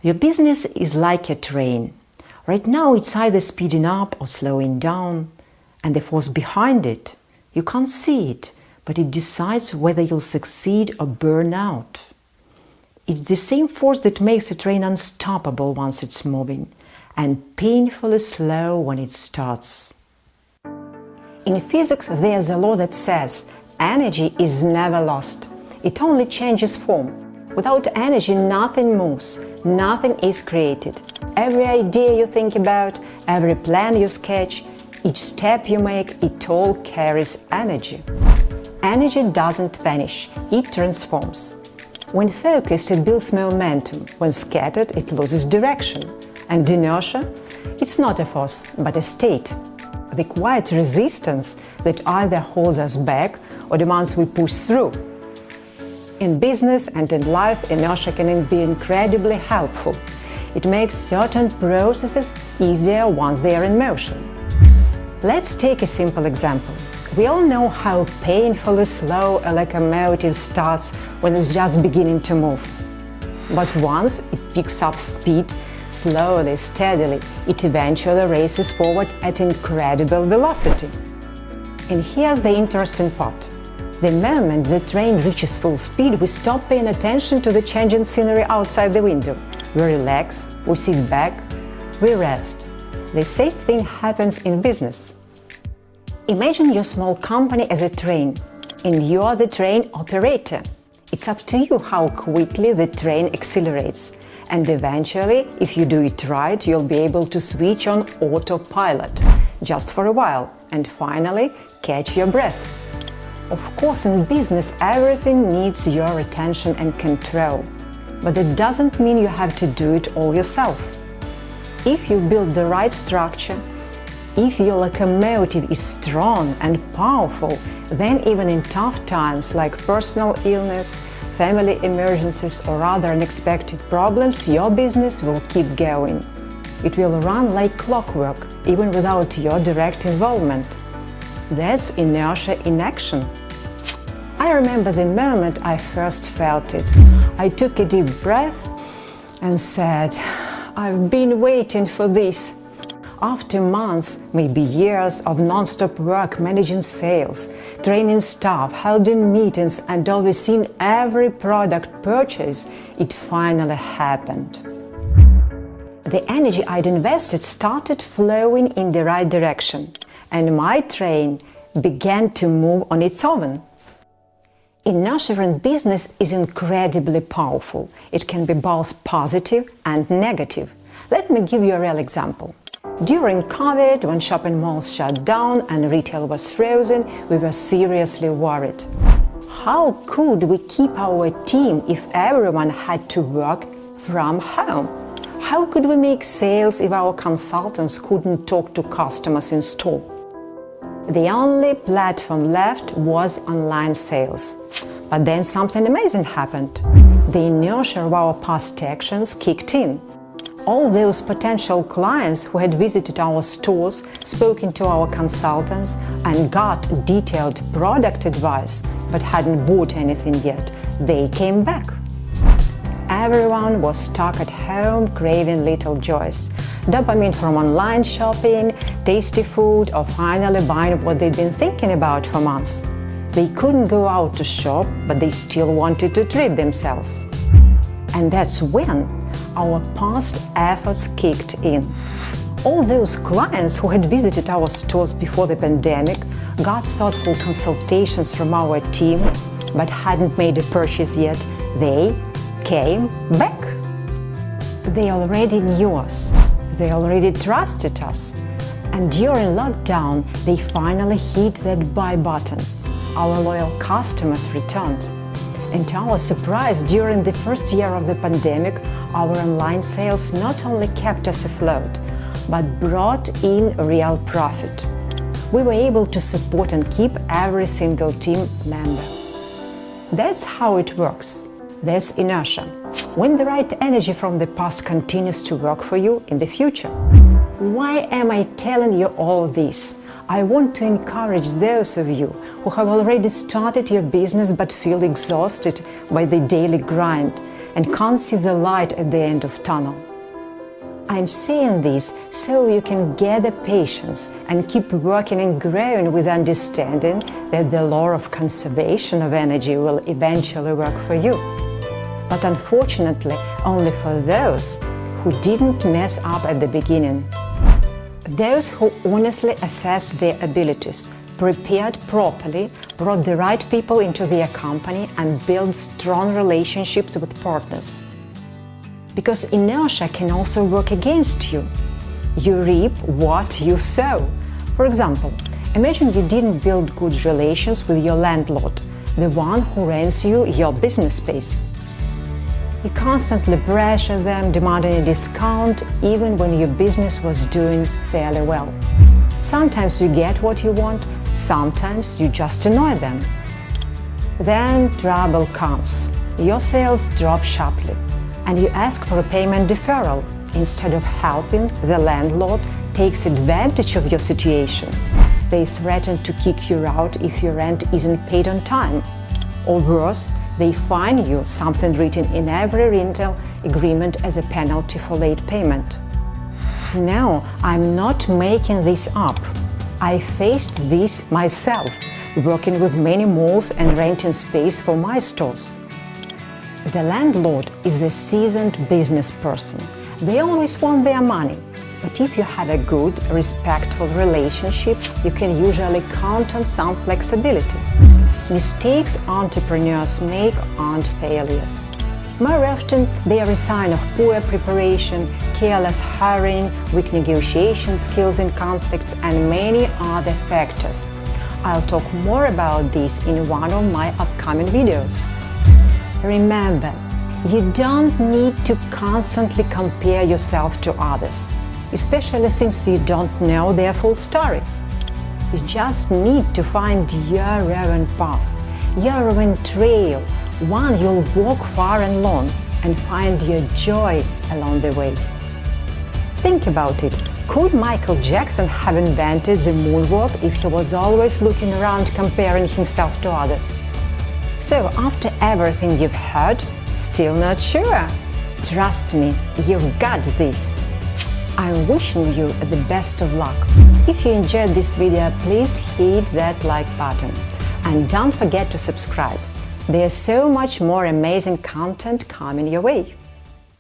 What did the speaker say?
Your business is like a train. Right now it's either speeding up or slowing down, and the force behind it, you can't see it, but it decides whether you'll succeed or burn out. It's the same force that makes a train unstoppable once it's moving, and painfully slow when it starts. In physics, there's a law that says energy is never lost. It only changes form. Without energy, nothing moves, nothing is created. Every idea you think about, every plan you sketch, each step you make, it all carries energy. Energy doesn't vanish, it transforms. When focused, it builds momentum. When scattered, it loses direction. And inertia? It's not a force, but a state. The quiet resistance that either holds us back or demands we push through. In business and in life, inertia can be incredibly helpful. It makes certain processes easier once they are in motion. Let's take a simple example. We all know how painfully slow a locomotive starts when it's just beginning to move. But once it picks up speed, slowly, steadily, it eventually races forward at incredible velocity. And here's the interesting part. The moment the train reaches full speed, we stop paying attention to the changing scenery outside the window. We relax, we sit back, we rest. The same thing happens in business. Imagine your small company as a train, and you are the train operator. It's up to you how quickly the train accelerates. And eventually, if you do it right, you'll be able to switch on autopilot, just for a while, and finally catch your breath. Of course, in business, everything needs your attention and control. But that doesn't mean you have to do it all yourself. If you build the right structure, if your locomotive is strong and powerful, then even in tough times like personal illness, family emergencies or other unexpected problems, your business will keep going. It will run like clockwork, even without your direct involvement. That's inertia in action. I remember the moment I first felt it. I took a deep breath and said, I've been waiting for this. After months, maybe years of non-stop work managing sales, training staff, holding meetings and overseeing every product purchase, it finally happened. The energy I'd invested started flowing in the right direction, and my train began to move on its own. Inertia in business is incredibly powerful. It can be both positive and negative. Let me give you a real example. During COVID, when shopping malls shut down and retail was frozen, we were seriously worried. How could we keep our team if everyone had to work from home? How could we make sales if our consultants couldn't talk to customers in store? The only platform left was online sales. But then something amazing happened. The inertia of our past actions kicked in. All those potential clients who had visited our stores, spoken to our consultants, and got detailed product advice, but hadn't bought anything yet, they came back. Everyone was stuck at home craving little joys. Dopamine from online shopping, tasty food, or finally buying what they'd been thinking about for months. They couldn't go out to shop, but they still wanted to treat themselves. And that's when our past efforts kicked in. All those clients who had visited our stores before the pandemic, got thoughtful consultations from our team, but hadn't made a purchase yet, they came back. They already knew us. They already trusted us. And during lockdown, they finally hit that buy button. Our loyal customers returned. And to our surprise, during the first year of the pandemic, our online sales not only kept us afloat, but brought in real profit. We were able to support and keep every single team member. That's how it works. There's inertia. When the right energy from the past continues to work for you in the future. Why am I telling you all this? I want to encourage those of you who have already started your business but feel exhausted by the daily grind. and can't see the light at the end of tunnel. I'm saying this so you can gather patience and keep working and growing with understanding that the law of conservation of energy will eventually work for you. But unfortunately, only for those who didn't mess up at the beginning. Those who honestly assessed their abilities, prepared properly, brought the right people into their company and built strong relationships with partners. Because inertia can also work against you. You reap what you sow. For example, imagine you didn't build good relations with your landlord, the one who rents you your business space. You constantly pressure them, demanding a discount even when your business was doing fairly well. Sometimes you get what you want, sometimes you just annoy them. Then trouble comes. Your sales drop sharply, and you ask for a payment deferral. Instead of helping, the landlord takes advantage of your situation. They threaten to kick you out if your rent isn't paid on time. Or worse, they fine you, something written in every rental agreement as a penalty for late payment. No, I'm not making this up. I faced this myself, working with many malls and renting space for my stores. The landlord is a seasoned business person. They always want their money. But if you have a good, respectful relationship, you can usually count on some flexibility. Mistakes entrepreneurs make aren't failures. More often, they are a sign of poor preparation, careless hiring, weak negotiation skills in conflicts, and many other factors. I'll talk more about this in one of my upcoming videos. Remember, you don't need to constantly compare yourself to others, especially since you don't know their full story. You just need to find your own path, your own trail, one you'll walk far and long, and find your joy along the way. Think about it. Could Michael Jackson have invented the moonwalk if he was always looking around comparing himself to others? So, after everything you've heard, still not sure? Trust me, you've got this. I'm wishing you the best of luck. If you enjoyed this video, please hit that like button. And don't forget to subscribe. There's so much more amazing content coming your way.